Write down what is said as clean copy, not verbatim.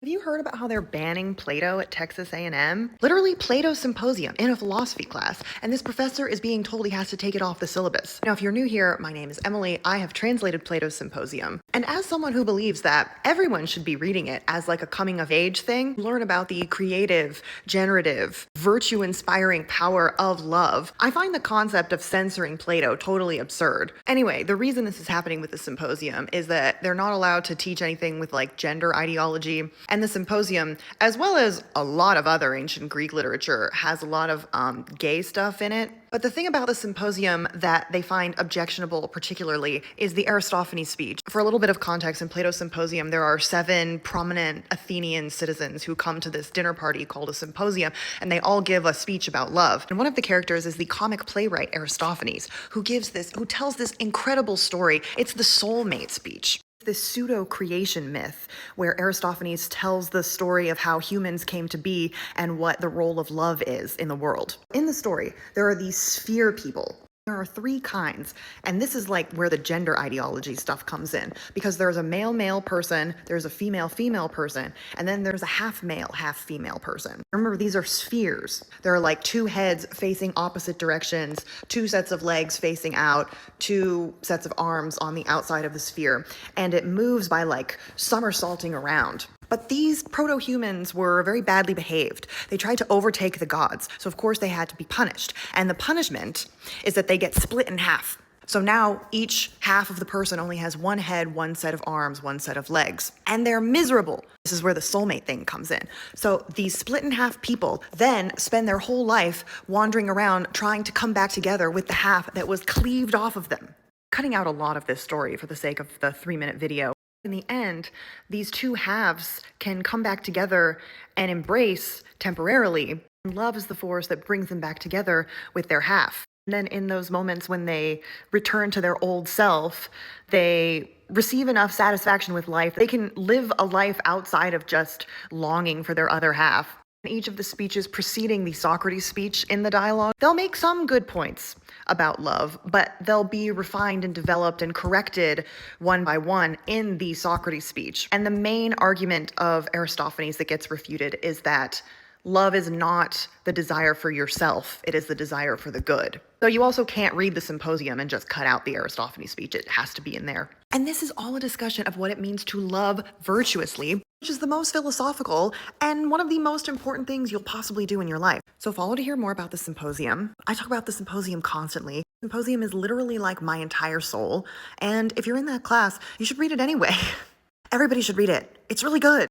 Have you heard about how they're banning Plato at Texas A&M? Literally Plato's Symposium in a philosophy class, and this professor is being told he has to take it off the syllabus. Now, if you're new here, my name is Emily. I have translated Plato's Symposium. And as someone who believes that everyone should be reading it as like a coming of age thing, learn about the creative, generative, virtue-inspiring power of love, I find the concept of censoring Plato totally absurd. Anyway, the reason this is happening with the symposium is that they're not allowed to teach anything with like gender ideology. And the symposium, as well as a lot of other ancient Greek literature, has a lot of gay stuff in it. But the thing about the symposium that they find objectionable particularly is the Aristophanes speech. For a little bit of context, in Plato's Symposium, there are 7 prominent Athenian citizens who come to this dinner party called a symposium, and they all give a speech about love. And one of the characters is the comic playwright Aristophanes, who tells this incredible story. It's the soulmate speech. This pseudo-creation myth where Aristophanes tells the story of how humans came to be and what the role of love is in the world. In the story, there are these sphere people. There are 3 kinds, and this is like where the gender ideology stuff comes in, because there's a male person, there's a female person, and then there's a half male, half female person. Remember, these are spheres. There are like 2 heads facing opposite directions, 2 sets of legs facing out, 2 sets of arms on the outside of the sphere, and it moves by like somersaulting around. But these proto-humans were very badly behaved. They tried to overtake the gods, so of course they had to be punished. And the punishment is that they get split in half. So now each half of the person only has 1 head, 1 set of arms, 1 set of legs. And they're miserable. This is where the soulmate thing comes in. So these split in half people then spend their whole life wandering around trying to come back together with the half that was cleaved off of them. Cutting out a lot of this story for the sake of the 3-minute video. In the end, these 2 halves can come back together and embrace temporarily. Love is the force that brings them back together with their half. And then in those moments when they return to their old self, they receive enough satisfaction with life. They can live a life outside of just longing for their other half. In each of the speeches preceding the Socrates speech in the dialogue, they'll make some good points about love, but they'll be refined and developed and corrected one by one in the Socrates speech. And the main argument of Aristophanes that gets refuted is that love is not the desire for yourself, it is the desire for the good. So you also can't read the symposium and just cut out the Aristophanes speech. It has to be in there. And this is all a discussion of what it means to love virtuously, which is the most philosophical and one of the most important things you'll possibly do in your life. So follow to hear more about the symposium. I talk about the symposium constantly. The symposium is literally like my entire soul. And if you're in that class, you should read it anyway. Everybody should read it. It's really good.